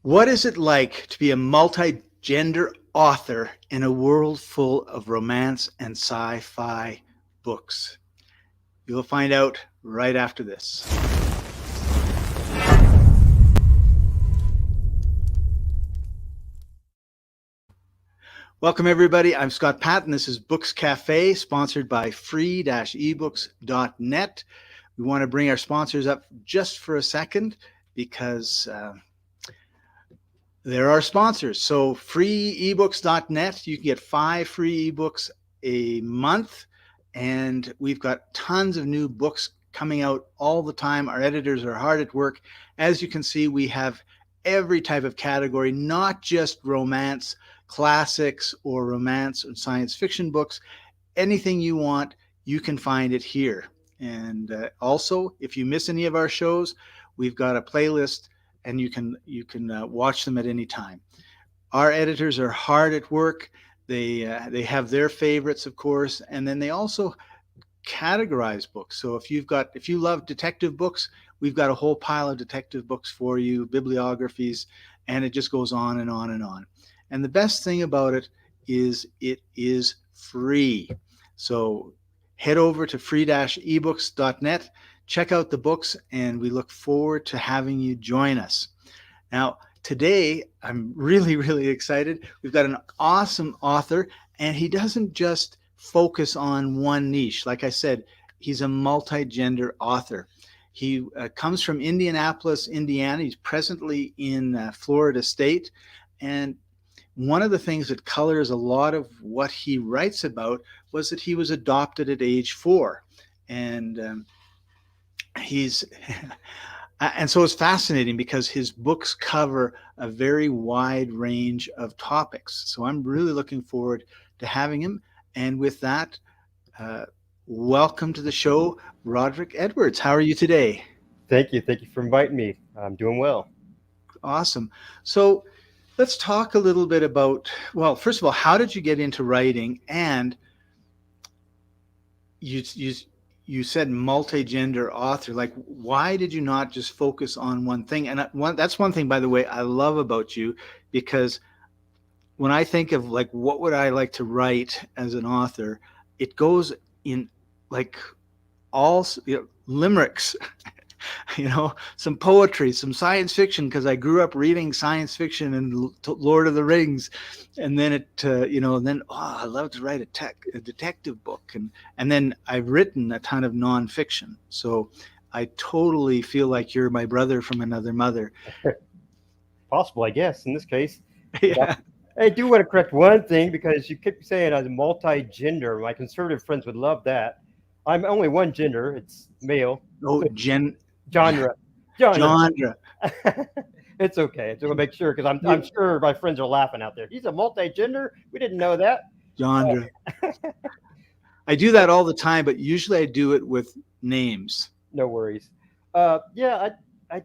What is it like to be a multi-gender author in a world full of romance and sci-fi books? You'll find out right after this. Welcome, everybody. I'm Scott Patton. This is Books Cafe, sponsored by free-ebooks.net. We want to bring our sponsors up just for a second because they're our sponsors. So freeebooks.net, you can get 5 free ebooks a month, and we've got tons of new books coming out all the time. Our editors are hard at work. As you can see, we have every type of category, not just romance, classics, or romance and science fiction books. Anything you want, you can find it here. And also, if you miss any of our shows, we've got a playlist, and you can watch them at any time. Our editors are hard at work. They have their favorites, of course, and then they also categorize books. So if you love detective books, we've got a whole pile of detective books for you, bibliographies, and it just goes on and on and on. And the best thing about it is free. So head over to free-ebooks.net, check out the books, and we look forward to having you join us. Now, today, I'm really, really excited. We've got an awesome author, and he doesn't just focus on one niche. Like I said, he's a multi-gender author. He comes from Indianapolis, Indiana. He's presently in Florida State. And one of the things that colors a lot of what he writes about was that he was adopted at age 4. And and so it's fascinating because his books cover a very wide range of topics. So I'm really looking forward to having him. And with that, welcome to the show, Roderick Edwards. How are you today? Thank you. Thank you for inviting me. I'm doing well. Awesome. So let's talk a little bit about, well, first of all, how did you get into writing? And you said multi-gender author. Like, why did you not just focus on one thing? And that's one thing, by the way, I love about you, because when I think of like what would I like to write as an author, it goes in like all limericks, some poetry, some science fiction, because I grew up reading science fiction and Lord of the Rings, and then I love to write a detective book, and then I've written a ton of nonfiction. So I totally feel like you're my brother from another mother. Possible, I guess, in this case. Yeah. I do want to correct one thing because you keep saying I'm multi-gender. My conservative friends would love that. I'm only one gender. It's male. Oh, Genre. It's okay. Just want to make sure because I'm sure my friends are laughing out there. He's a multi-gender. We didn't know that. Genre. I do that all the time, but usually I do it with names. No worries. I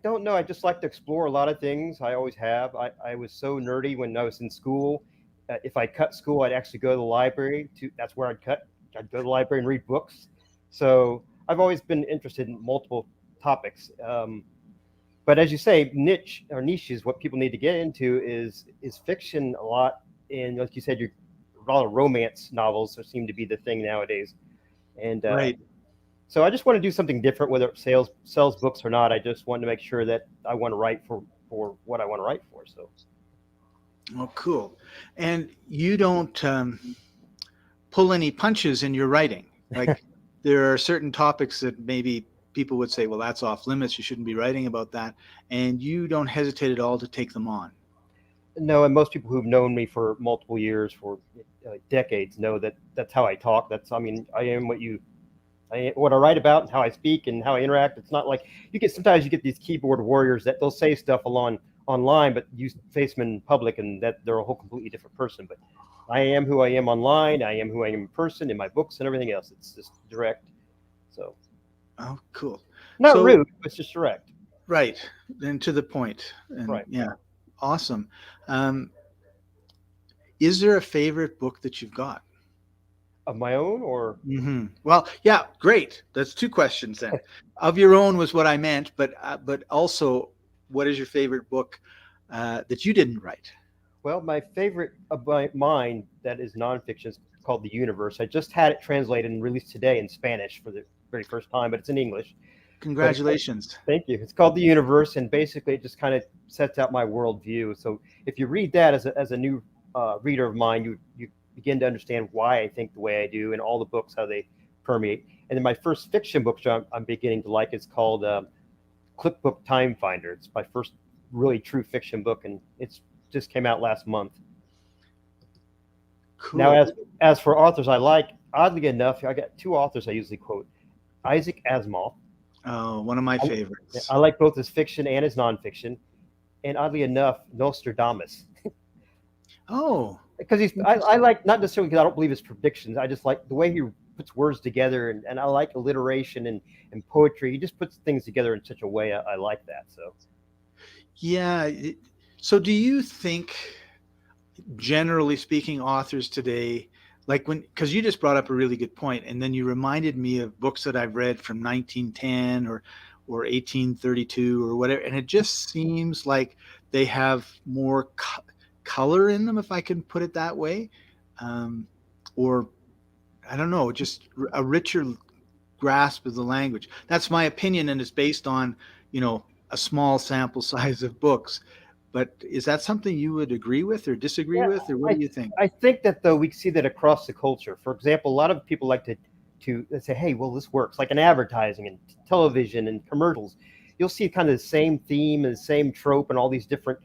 don't know. I just like to explore a lot of things. I always have. I was so nerdy when I was in school. If I cut school, I'd actually go to the library. That's where I'd cut. I'd go to the library and read books. So I've always been interested in multiple topics. But as you say, niche is what people need to get into is fiction a lot. And like you said, a lot of romance novels seem to be the thing nowadays. And right. So I just want to do something different, whether it sells books or not. I just want to make sure that I want to write for what I want to write for. So. Oh, cool. And you don't pull any punches in your writing. Like there are certain topics that maybe people would say, well, that's off limits. You shouldn't be writing about that. And you don't hesitate at all to take them on. No, and most people who've known me for multiple years, for decades, know that that's how I talk. I am what I write about and how I speak and how I interact. It's not like sometimes you get these keyboard warriors that they'll say stuff online, but you face them in public and that they're a whole completely different person. But I am who I am online. I am who I am in person, in my books and everything else. It's just direct. So. Oh, cool. Not rude, it's just direct. Right. And to the point. And right. Yeah. Awesome. Is there a favorite book that you've got? Of my own or? Mm-hmm. Well, yeah, great. That's 2 questions then. Of your own was what I meant, but also, what is your favorite book that you didn't write? Well, my favorite of mine that is nonfiction is called The Universe. I just had it translated and released today in Spanish for the very first time, but it's in English. But it's Congratulations. Thank you. It's called The Universe, and basically it just kind of sets out my worldview. So if you read that as a new reader of mine, you begin to understand why I think the way I do, and all the books how they permeate. And then my first fiction book, which I'm beginning to like, is called Clipbook Time Finder. It's my first really true fiction book, and it's just came out last month. Now, Cool. as for authors I like, oddly enough, I got two authors I usually quote: Isaac Asimov. Oh, one of my I, favorites. I like both his fiction and his nonfiction, and oddly enough, Nostradamus, Oh, because I like, not necessarily because I don't believe his predictions. I just like the way he puts words together, and I like alliteration and poetry. He just puts things together in such a way I like that. So yeah. So do you think, generally speaking, authors today, like when, because you just brought up a really good point, and then you reminded me of books that I've read from 1910 or 1832 or whatever, and it just seems like they have more color in them, if I can put it that way, or I don't know, just a richer grasp of the language. That's my opinion, and it's based on, a small sample size of books. But is that something you would agree with or disagree yeah, with, or what do I you think? I think that though we see that across the culture. For example, a lot of people like to say, hey, well, this works, like in advertising and television and commercials. You'll see kind of the same theme and the same trope and all these different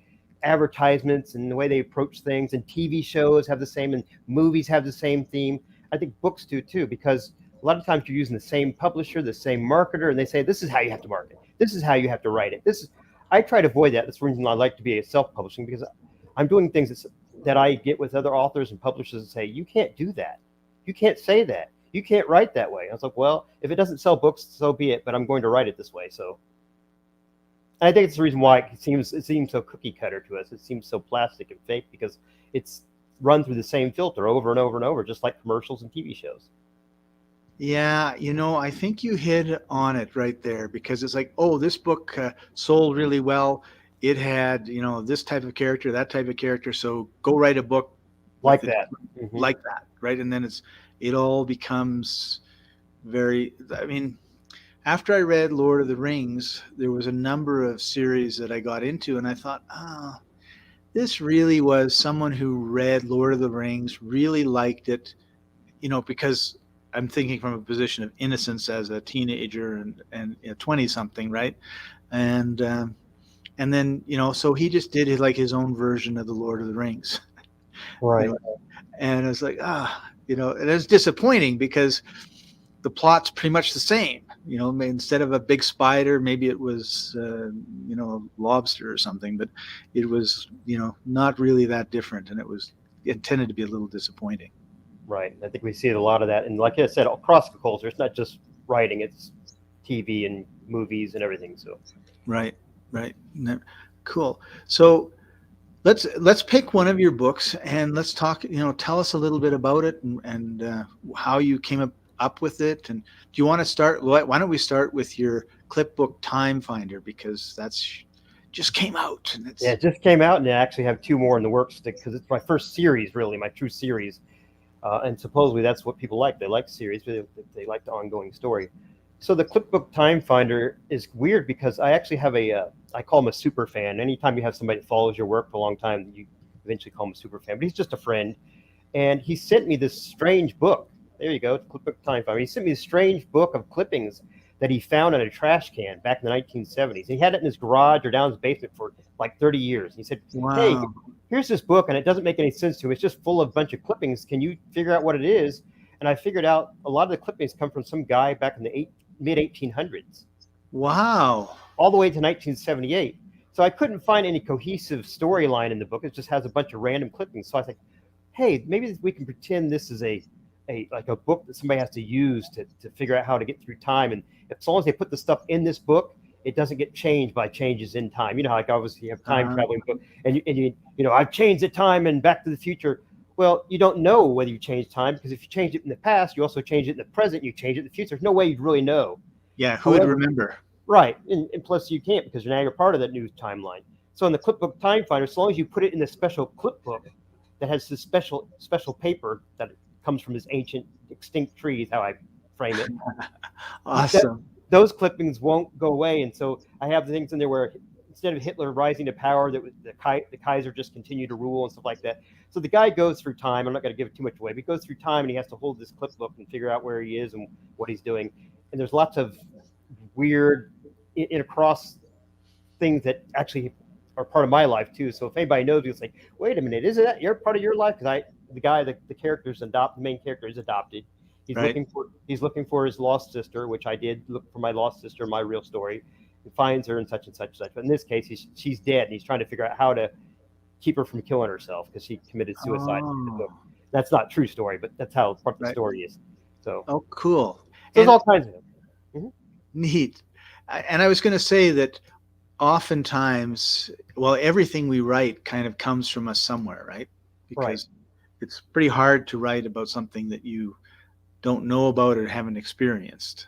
advertisements and the way they approach things, and TV shows have the same, and movies have the same theme. I think books do too, because a lot of times you're using the same publisher, the same marketer, and they say this is how you have to market, this is how you have to write it. This is I try to avoid that. That's the reason I like to be a self-publishing, because I'm doing things that I get with other authors and publishers and say, you can't do that, you can't say that, you can't write that way. I was like, well, if it doesn't sell books, so be it, but I'm going to write it this way. So I think it's the reason why it seems so cookie cutter to us. It seems so plastic and fake, because it's run through the same filter over and over and over, just like commercials and TV shows. Yeah, I think you hit on it right there, because it's like, oh, this book sold really well. It had, this type of character, that type of character. So go write a book with Like it that. Hmm. like that, right? And then it all becomes very. I mean, after I read Lord of the Rings, there was a number of series that I got into, and I thought, oh, this really was someone who read Lord of the Rings, really liked it, because I'm thinking from a position of innocence as a teenager and 20 something, right? And and then so he just did his own version of the Lord of the Rings, you Right. know, and it's like and it's disappointing because the plot's pretty much the same. Instead of a big spider, maybe it was a lobster or something, but it was not really that different, and it was intended to be a little disappointing. Right. I think we see a lot of that. And like I said, across the culture, it's not just writing, it's TV and movies and everything. So, Right, right. Cool. So let's pick one of your books and let's talk. Tell us a little bit about it and how you came up with it. And do you want to start? Why don't we start with your Clipbook Time Finder, because that's just came out and yeah, it's it just came out, and I actually have two more in the works because it's my first series, really, my true series. And supposedly that's what people like. They like series, they like the ongoing story. So the Clipbook Time Finder is weird because I actually have I call him a super fan. Anytime you have somebody that follows your work for a long time, you eventually call him a super fan. But he's just a friend, and he sent me this strange book. There you go, Clipbook Time Finder. He sent me this strange book of clippings that he found in a trash can back in the 1970s. He had it in his garage or down his basement for like 30 years. He said, "Hey, wow, here's this book, and it doesn't make any sense to me. It's just full of a bunch of clippings. Can you figure out what it is?" And I figured out a lot of the clippings come from some guy back in the mid 1800s, wow. all the way to 1978. So I couldn't find any cohesive storyline in the book. It just has a bunch of random clippings. So I think, hey, maybe we can pretend this is a book that somebody has to use to figure out how to get through time. And as long as they put the stuff in this book, it doesn't get changed by changes in time. Like obviously you have time Uh, traveling book, and I've changed the time and Back to the Future. Well, you don't know whether you changed time, because if you changed it in the past, you also change it in the present, you change it in the future. There's no way you'd really know. yeah, who would However, remember? right, and plus you can't, because now you're part of that new timeline. So in the clipbook time finder, as long as you put it in the special clipbook that has this special paper that comes from this ancient extinct tree, is how I frame it. That Awesome. those clippings won't go away, and so I have things in there where instead of Hitler rising to power, that the Kaiser just continued to rule and stuff like that. So the guy goes through time. I'm not going to give it too much away, but he goes through time and he has to hold this clipbook and figure out where he is and what he's doing. And there's lots of weird in across things that actually are part of my life too. So if anybody knows, it's like, wait a minute, isn't that your part of your life? Because the character's the main character is adopted. Right. He's looking for his lost sister, which I did look for my lost sister in my real story. He finds her and such and such and such. But in this case, she's dead, and he's trying to figure out how to keep her from killing herself because she committed suicide in the book. That's not a true story, but that's how part of the story is. So, Oh, cool. so there's all kinds of them. Mm-hmm. Neat. And I was going to say that oftentimes, well, everything we write kind of comes from us somewhere, right? Because it's pretty hard to write about something that you don't know about or haven't experienced.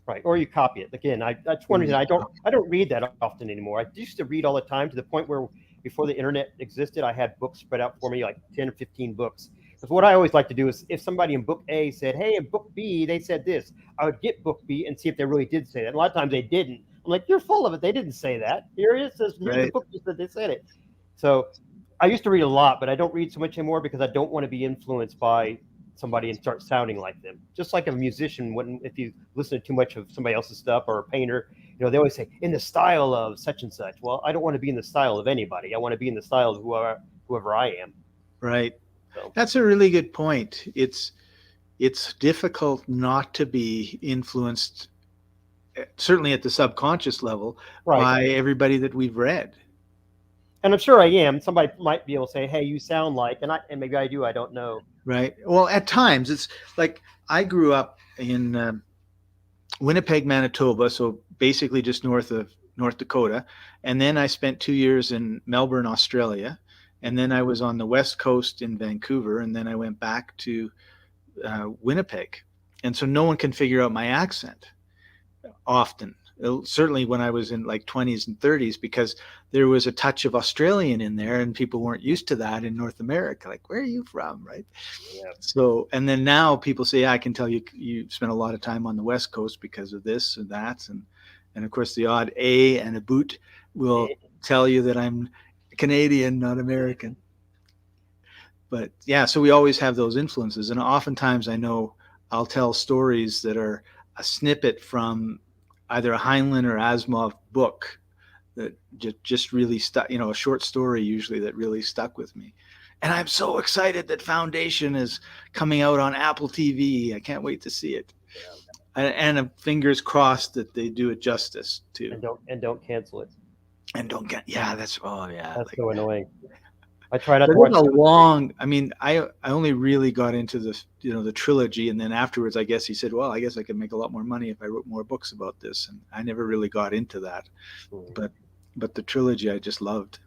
Right. Or you copy it. Again, that's one reason I don't read that often anymore. I used to read all the time to the point where before the internet existed, I had books spread out for me, like 10 or 15 books. Because what I always like to do is if somebody in book A said, hey, in book B, they said this, I would get book B and see if they really did say that. And a lot of times they didn't. I'm like, you're full of it. They didn't say that. Here it says, here's the book that they said it. So I used to read a lot, but I don't read so much anymore because I don't want to be influenced by somebody and start sounding like them. Just like a musician wouldn't, if you listen to too much of somebody else's stuff, or a painter, they always say in the style of such and such. Well, I don't want to be in the style of anybody. I want to be in the style of whoever I am. Right. So. That's a really good point. It's difficult not to be influenced, certainly at the subconscious level, by everybody that we've read. And I'm sure I am. Somebody might be able to say, hey, you sound like, and maybe I do, I don't know. Right. Well, at times it's like I grew up in Winnipeg, Manitoba, so basically just north of North Dakota. And then I spent 2 years in Melbourne, Australia. And then I was on the West Coast in Vancouver. And then I went back to Winnipeg. And so no one can figure out my accent often. Certainly when I was in like 20s and 30s, because there was a touch of Australian in there and people weren't used to that in North America. Like, where are you from? Right. Yeah. So, and then now people say, yeah, I can tell you spent a lot of time on the West Coast because of this and that. And of course the odd A and a boot will tell you that I'm Canadian, not American. But yeah, so we always have those influences. And oftentimes I know I'll tell stories that are a snippet from either a Heinlein or Asimov book that just really stuck, a short story usually that really stuck with me. And I'm so excited that Foundation is coming out on Apple TV. I can't wait to see it. Yeah. And fingers crossed that they do it justice too. And don't cancel it. And don't get, that's so annoying. I try not to watch. I only really got into the trilogy, and then afterwards, I guess he said, well, I guess I could make a lot more money if I wrote more books about this. And I never really got into that, but the trilogy I just loved.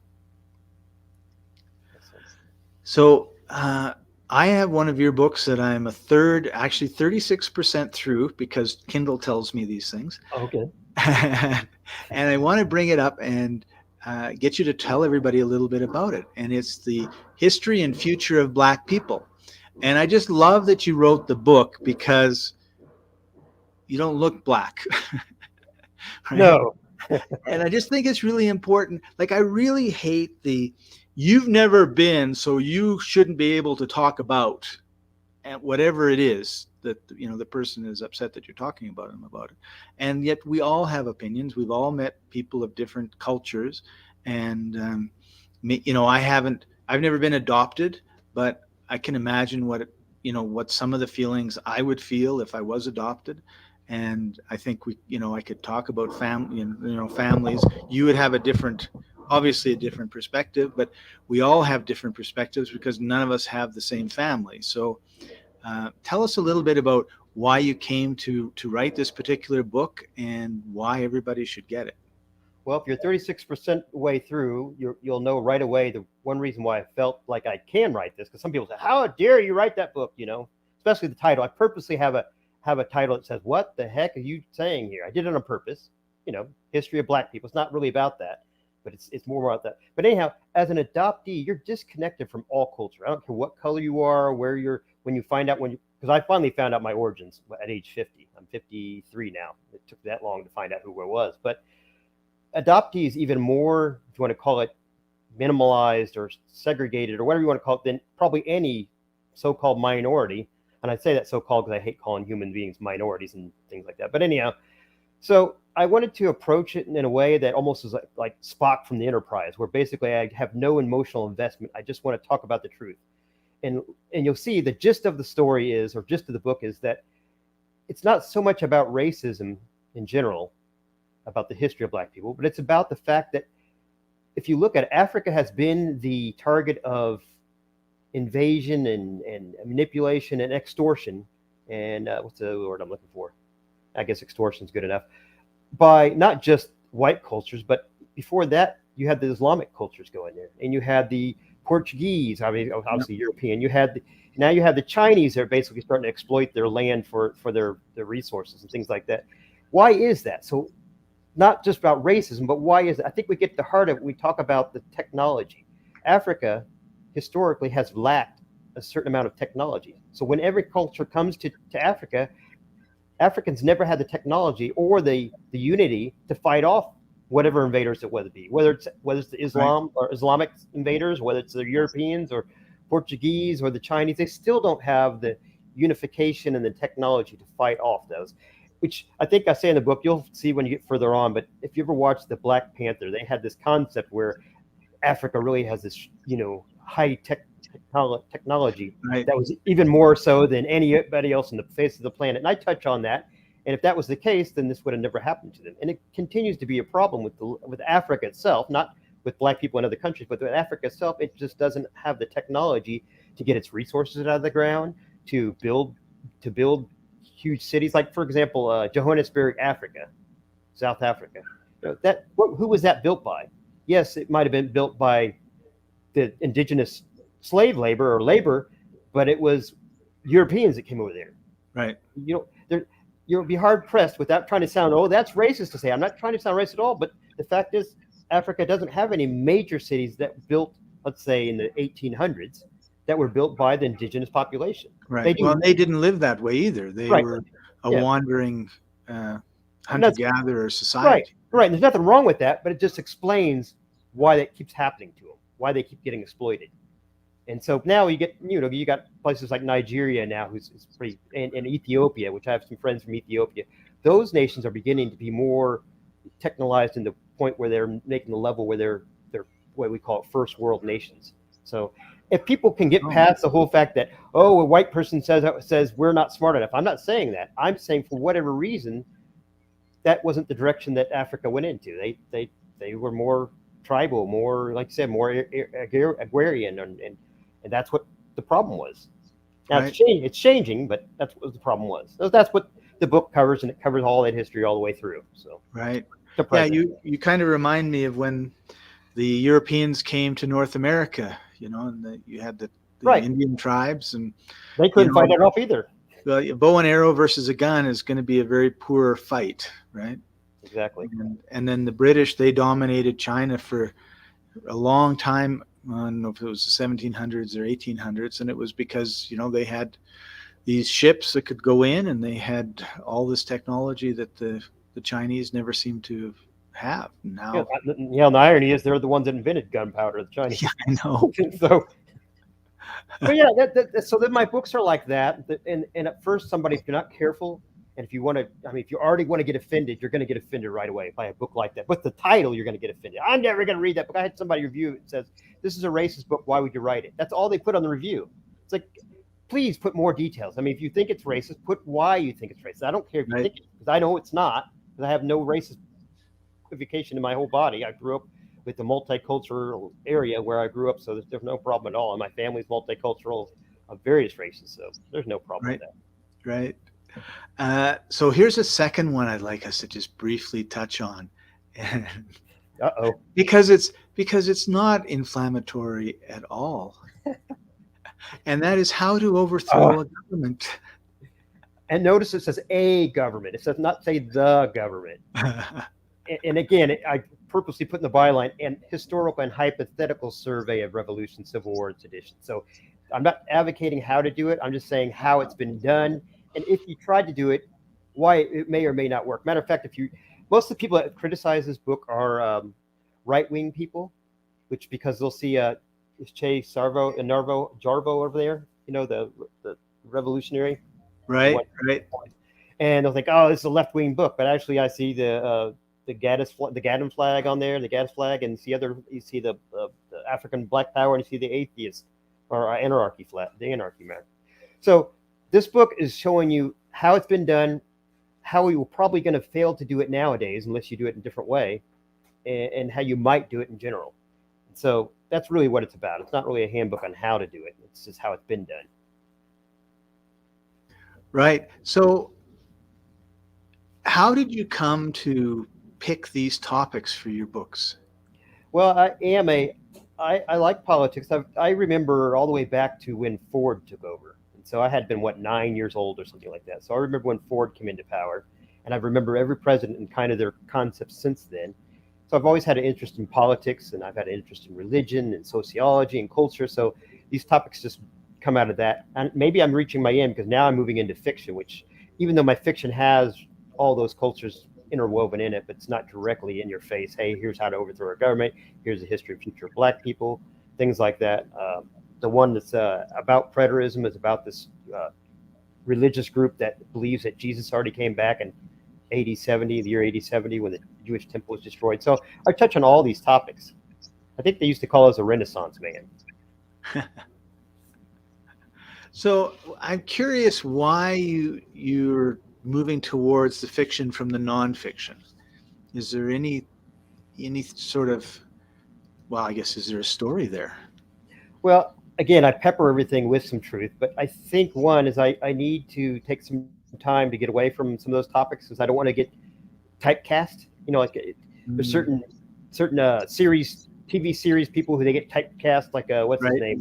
So I have one of your books that I'm a third, actually 36% through, because Kindle tells me these things. Okay. And I want to bring it up and get you to tell everybody a little bit about it. And it's the history and future of Black people. And I just love that you wrote the book because you don't look Black. Right? No. And I just think it's really important. Like, I really hate you've never been, so you shouldn't be able to talk about, and whatever it is that the person is upset that you're talking about them about it. And yet we all have opinions. We've all met people of different cultures, and I've never been adopted, but I can imagine what some of the feelings I would feel if I was adopted. And I think I could talk about families. You would have obviously a different perspective, but we all have different perspectives because none of us have the same family. So tell us a little bit about why you came to write this particular book and why everybody should get it. Well, if you're 36% way through, you'll know right away the one reason why I felt like I can write this, because some people say, how dare you write that book, especially the title. I purposely have a title that says, what the heck are you saying here? I did it on purpose, history of Black people. It's not really about that. but it's more about that. But anyhow, as an adoptee, you're disconnected from all culture. I don't care what color you are, where you're, when you find out, because I finally found out my origins at age 50. I'm 53 now. It took that long to find out who I was. But adoptees, even more, if you want to call it minimalized or segregated or whatever you want to call it, than probably any so-called minority. And I say that so-called because I hate calling human beings minorities and things like that. But anyhow, so I wanted to approach it in a way that almost is like Spock from the Enterprise, where basically I have no emotional investment. I just want to talk about the truth. And you'll see the gist of the story is, or gist of the book is, that it's not so much about racism in general, about the history of Black people, but it's about the fact that if you look at it, Africa has been the target of invasion and manipulation and extortion. And what's the word I'm looking for? I guess extortion is good enough. By not just white cultures, but before that, you had the Islamic cultures going there, and you had the Portuguese, I mean, obviously European. Now you have the Chinese that are basically starting to exploit their land for their resources and things like that. Why is that? So not just about racism, but why is it? I think we get to the heart of it. We talk about the technology. Africa historically has lacked a certain amount of technology. So when every culture comes to Africa, Africans never had the technology or the unity to fight off whatever invaders it would be, whether it's the Islam or Islamic invaders, whether it's the Europeans or Portuguese or the Chinese. They still don't have the unification and the technology to fight off those, which I think I say in the book. You'll see when you get further on. But if you ever watch the Black Panther, they had this concept where Africa really has this, high technology that was even more so than anybody else on the face of the planet. And I touch on that. And if that was the case, then this would have never happened to them. And it continues to be a problem with Africa itself, not with Black people in other countries, but with Africa itself. It just doesn't have the technology to get its resources out of the ground, to build huge cities. Like, for example, Johannesburg, Africa, South Africa. Who was that built by? Yes, it might have been built by the indigenous slave labor, but it was Europeans that came over there. Right. You'll be hard pressed without trying to sound, that's racist to say. I'm not trying to sound racist at all, but the fact is, Africa doesn't have any major cities that built, let's say, in the 1800s, that were built by the indigenous population. Right. They didn't live that way either. They were a wandering hunter-gatherer society. Right. And there's nothing wrong with that, but it just explains why that keeps happening to them, why they keep getting exploited. And so now you got places like Nigeria now, who's pretty, and Ethiopia, which I have some friends from Ethiopia. Those nations are beginning to be more technologized in the point where they're making the level where they're what we call first world nations. So if people can get past the whole fact that, a white person says we're not smart enough. I'm not saying that. I'm saying for whatever reason, that wasn't the direction that Africa went into. They were more tribal, more, like I said, more agrarian, and that's what the problem was. Now it's changing, but that's what the problem was. So that's what the book covers, and it covers all that history all the way through. So you kind of remind me of when the Europeans came to North America, and you had the Indian tribes, and they couldn't fight it off either. Well, a bow and arrow versus a gun is going to be a very poor fight, right? Exactly. And then the British, they dominated China for a long time. I don't know if it was the 1700s or 1800s, and it was because they had these ships that could go in, and they had all this technology that the Chinese never seemed to have. Now, the irony is they're the ones that invented gunpowder, the Chinese. Yeah, I know. So then my books are like that, and at first, if you're not careful, and if you already want to get offended, you're going to get offended right away by a book like that. But the title, you're going to get offended. I'm never going to read that book. I had somebody review it and says, "This is a racist book. Why would you write it?" That's all they put on the review. It's like, please put more details. If you think it's racist, put why you think it's racist. I don't care if you think it, because I know it's not, because I have no racist equivocation in my whole body. I grew up with the multicultural area where I grew up, so there's no problem at all. And my family's multicultural of various races, so there's no problem with that. Right. So here's a second one I'd like us to just briefly touch on. Because it's not inflammatory at all. And that is How to Overthrow a Government. And notice it says a government. It does not say the government. And again, I purposely put in the byline and historical and hypothetical survey of Revolution, Civil Wars edition. So I'm not advocating how to do it. I'm just saying how it's been done. And if you tried to do it, why it may or may not work. Matter of fact, most of the people that criticize this book are right-wing people, which because they'll see Che Sarvo and Narvo Jarvo over there, the revolutionary. Right, right. And they'll think, oh, this is a left-wing book, but actually I see the Gaddam flag on there, the Gaddis flag, and you see the African Black Power, and you see the atheist or anarchy flag, the anarchy man. So this book is showing you how it's been done, how you're probably going to fail to do it nowadays unless you do it in a different way, and how you might do it in general. So that's really what it's about. It's not really a handbook on how to do it. It's just how it's been done. Right. So how did you come to pick these topics for your books? Well, I like politics. I remember all the way back to when Ford took over. And so I had been, 9 years old or something like that. So I remember when Ford came into power, and I remember every president and kind of their concepts since then. So I've always had an interest in politics, and I've had an interest in religion and sociology and culture. So these topics just come out of that. And maybe I'm reaching my end because now I'm moving into fiction, which even though my fiction has all those cultures interwoven in it, but it's not directly in your face. Hey, here's how to overthrow a government. Here's the history and future of Black people, things like that. The one that's about preterism is about this religious group that believes that Jesus already came back in the year 80, 70, when the Jewish temple was destroyed. So I touch on all these topics. I think they used to call us a Renaissance man. So I'm curious why you're moving towards the fiction from the nonfiction. Is there any sort of, well, I guess, is there a story there? Well, again, I pepper everything with some truth, but I think one is I need to take some time to get away from some of those topics because I don't want to get typecast. There's certain TV series people who they get typecast, like what's his name,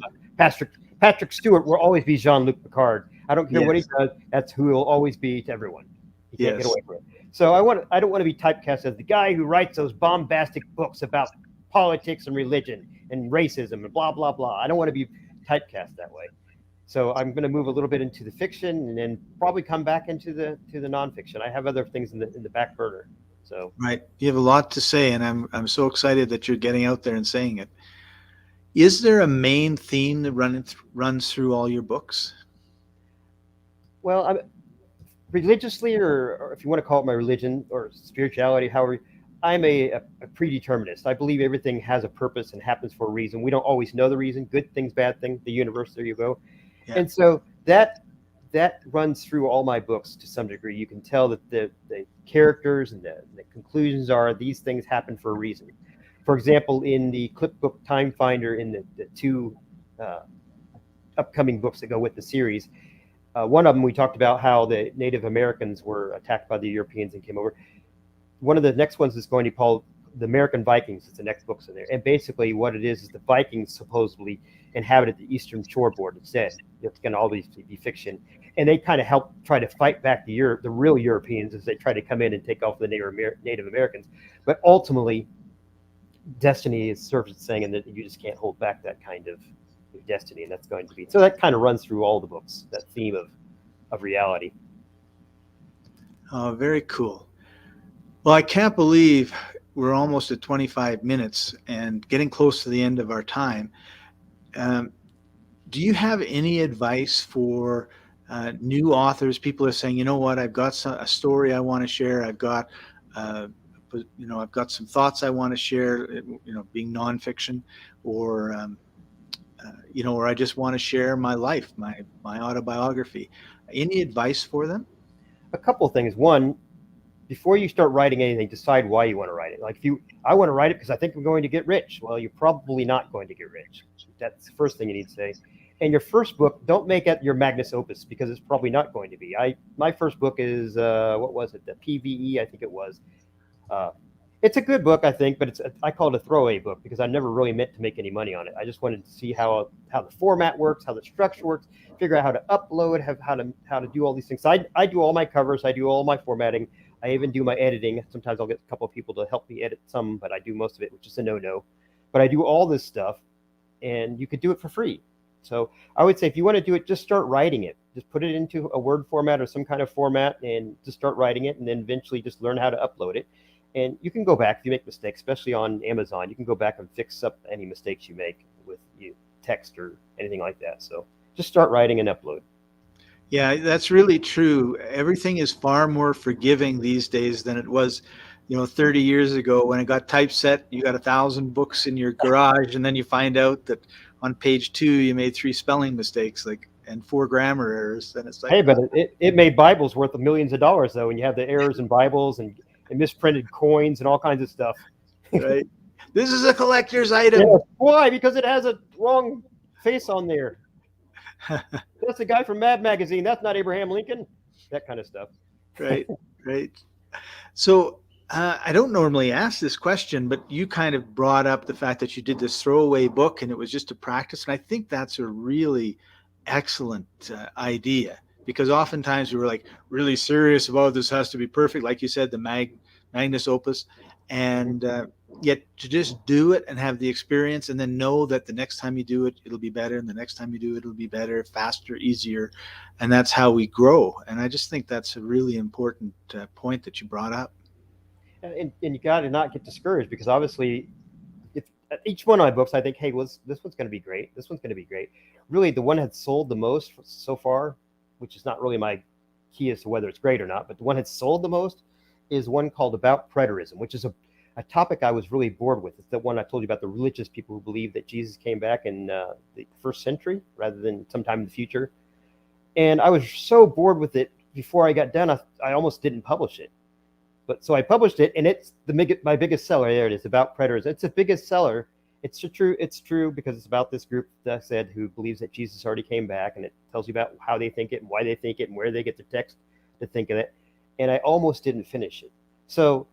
Patrick Stewart will always be Jean-Luc Picard. I don't care what he does; that's who he'll always be to everyone. You can't get away from it. So I don't want to be typecast as the guy who writes those bombastic books about politics and religion and racism and blah blah blah. I don't want to be typecast that way. So I'm going to move a little bit into the fiction and then probably come back into the nonfiction. I have other things in the back burner. So right, you have a lot to say, and I'm so excited that you're getting out there and saying it. Is there a main theme that runs through all your books? Well, religiously, or if you want to call it my religion or spirituality, however, I'm a predeterminist. I believe everything has a purpose and happens for a reason. We don't always know the reason. Good things, bad things, the universe, there you go. Yeah. And so that runs through all my books to some degree. You can tell that the characters and the conclusions are these things happen for a reason. For example, in the Clip Book Time Finder, in the two upcoming books that go with the series, one of them we talked about how the Native Americans were attacked by the Europeans and came over. One of the next ones is going to be called The American Vikings. It's the next book's in there. And basically what it is the Vikings supposedly inhabited the eastern shoreboard instead. It's going to always be fiction. And they kind of help try to fight back the real Europeans as they try to come in and take off the Native Americans. But ultimately, destiny serves its saying, and that you just can't hold back that kind of destiny, and that's going to be. So that kind of runs through all the books, that theme of reality. Oh, very cool. Well, I can't believe we're almost at 25 minutes and getting close to the end of our time. Do you have any advice for new authors? People are saying, you know what, I've got a story I want to share. I've got some thoughts I want to share, being nonfiction, or or I just want to share my life, my autobiography. Any advice for them? A couple of things. One, before you start writing anything, decide why you want to write it. Like I want to write it because I think I'm going to get rich. Well, you're probably not going to get rich. That's the first thing you need to say. And your first book, don't make it your magnus opus because it's probably not going to be. My first book is what was it? The PVE, I think it was. It's a good book, I think, but I call it a throwaway book because I never really meant to make any money on it. I just wanted to see how the format works, how the structure works, figure out how to upload, how to do all these things. So I do all my covers, I do all my formatting. I even do my editing. Sometimes I'll get a couple of people to help me edit some, but I do most of it, which is a no-no. But I do all this stuff, and you could do it for free. So I would say if you want to do it, just start writing it. Just put it into a Word format or some kind of format and just start writing it, and then eventually just learn how to upload it. And you can go back if you make mistakes, especially on Amazon. You can go back and fix up any mistakes you make with text or anything like that. So just start writing and upload. Yeah, that's really true. Everything is far more forgiving these days than it was, 30 years ago when it got typeset. You got 1,000 books in your garage, and then you find out that on page 2 you made 3 spelling mistakes, and 4 grammar errors. And it's like, Hey, but it made Bibles worth of millions of dollars though, and you have the errors in Bibles and misprinted coins and all kinds of stuff. right, this is a collector's item. Yeah. Why? Because it has a wrong face on there. That's the guy from Mad Magazine. That's not Abraham Lincoln. That kind of stuff. Right, right. So I don't normally ask this question, but you kind of brought up the fact that you did this throwaway book and it was just a practice. And I think that's a really excellent idea, because oftentimes we were like really serious about this has to be perfect. Like you said, the Magnus Opus. And yet to just do it and have the experience and then know that the next time you do it, it'll be better. And the next time you do it, it'll be better, faster, easier. And that's how we grow. And I just think that's a really important point that you brought up. And you got to not get discouraged, because obviously, if each one of my books, I think, hey, this one's going to be great. This one's going to be great. Really, the one that's sold the most so far, which is not really my key as to whether it's great or not, but the one that's sold the most is one called About Preterism, which is a topic I was really bored with. It's the one I told you about, the religious people who believe that Jesus came back in the 1st century rather than sometime in the future. And I was so bored with it before I got done, I almost didn't publish it. But so I published it, and it's my biggest seller. There it is, About Preterism. It's the biggest seller. It's true because it's about this group that I said who believes that Jesus already came back, and it tells you about how they think it and why they think it and where they get the text to think of it. And I almost didn't finish it. So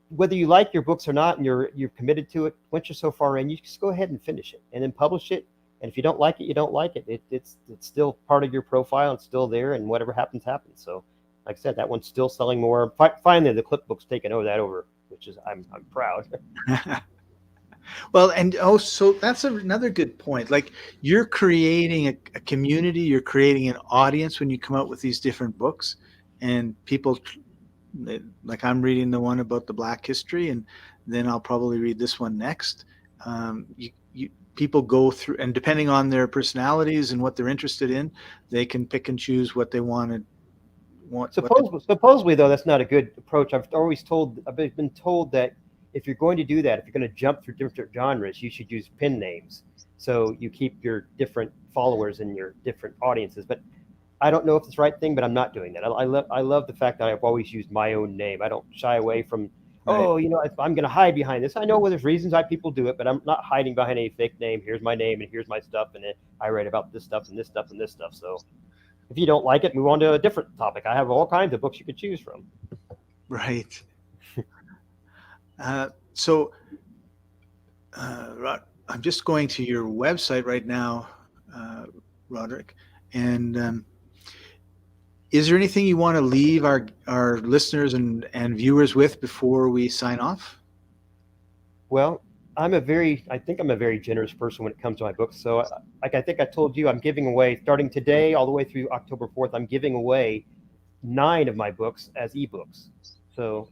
whether you like your books or not, and you're committed to it, once you're so far in, you just go ahead and finish it and then publish it. And if you don't like it, you don't like it. It's still part of your profile. It's still there, and whatever happens, happens. So, like I said, that one's still selling more. Finally, the Clipbook's taken over, which is I'm proud. Well, and so that's another good point. Like, you're creating a community, you're creating an audience when you come out with these different books, and people, like I'm reading the one about the Black history, and then I'll probably read this one next. People go through, and depending on their personalities and what they're interested in, they can pick and choose what they want. Supposedly, though, that's not a good approach. I've been told that if you're going to do that, if you're going to jump through different genres, you should use pen names, so you keep your different followers and your different audiences. But I don't know if it's the right thing, but I'm not doing that. I love the fact that I've always used my own name. I don't shy away from, I'm going to hide behind this. I know there's reasons why people do it, but I'm not hiding behind any fake name. Here's my name, and here's my stuff, and I write about this stuff and this stuff and this stuff. So if you don't like it, move on to a different topic. I have all kinds of books you could choose from. Right. I'm just going to your website right now, Roderick, and is there anything you want to leave our listeners and viewers with before we sign off? Well, I think I'm a very generous person when it comes to my books. So like I think I told you, I'm giving away, starting today all the way through October 4th, I'm giving away 9 of my books as ebooks. So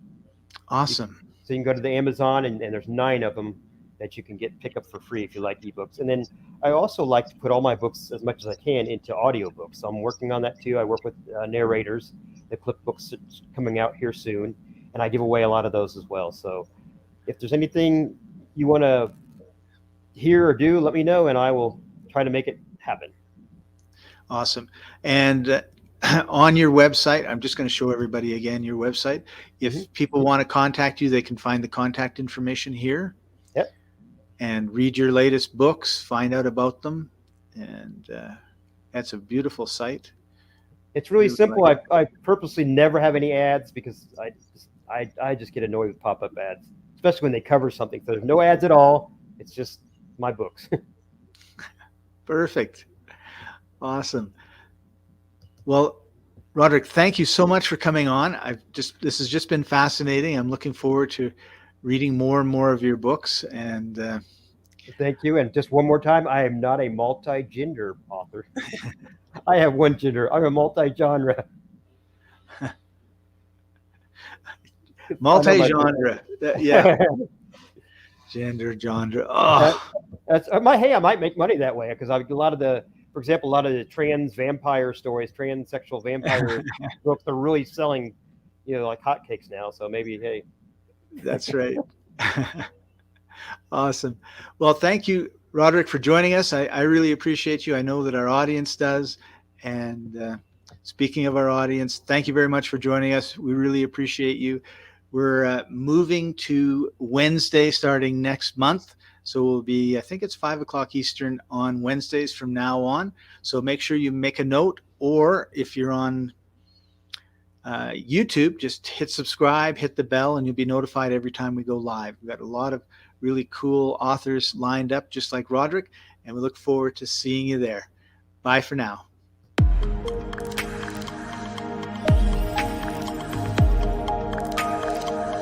awesome. So you can go to the Amazon, and there's 9 of them that you can pick up for free if you like ebooks. And then I also like to put all my books, as much as I can, into audiobooks. So I'm working on that too. I work with narrators. The Clipbook's coming out here soon, and I give away a lot of those as well. So if there's anything you want to hear or do, let me know, and I will try to make it happen. Awesome. And on your website, I'm just going to show everybody again your website. If people want to contact you, they can find the contact information here. Yep. And read your latest books, find out about them. And that's a beautiful site. It's really simple. I purposely never have any ads, because I just get annoyed with pop-up ads, especially when they cover something. So there's no ads at all. It's just my books. Perfect. Awesome. Well, Roderick, thank you so much for coming on. This has just been fascinating. I'm looking forward to reading more and more of your books. And Thank you. And just one more time, I am not a multi-gender author. I have one gender. I'm a multi-genre. I know my. multi-genre. Yeah, gender, genre. Oh, That's my. Hey, I might make money that way because I've a lot of the, for example, a lot of the trans vampire stories, transsexual vampire books are really selling, like hotcakes now. So maybe, hey, that's right. Awesome. Well, thank you, Roderick, for joining us. I really appreciate you. I know that our audience does. And speaking of our audience, thank you very much for joining us. We really appreciate you. We're moving to Wednesday starting next month. So we'll be, I think it's 5 o'clock Eastern on Wednesdays from now on. So make sure you make a note, or if you're on YouTube, just hit subscribe, hit the bell, and you'll be notified every time we go live. We've got a lot of really cool authors lined up, just like Roderick, and we look forward to seeing you there. Bye for now.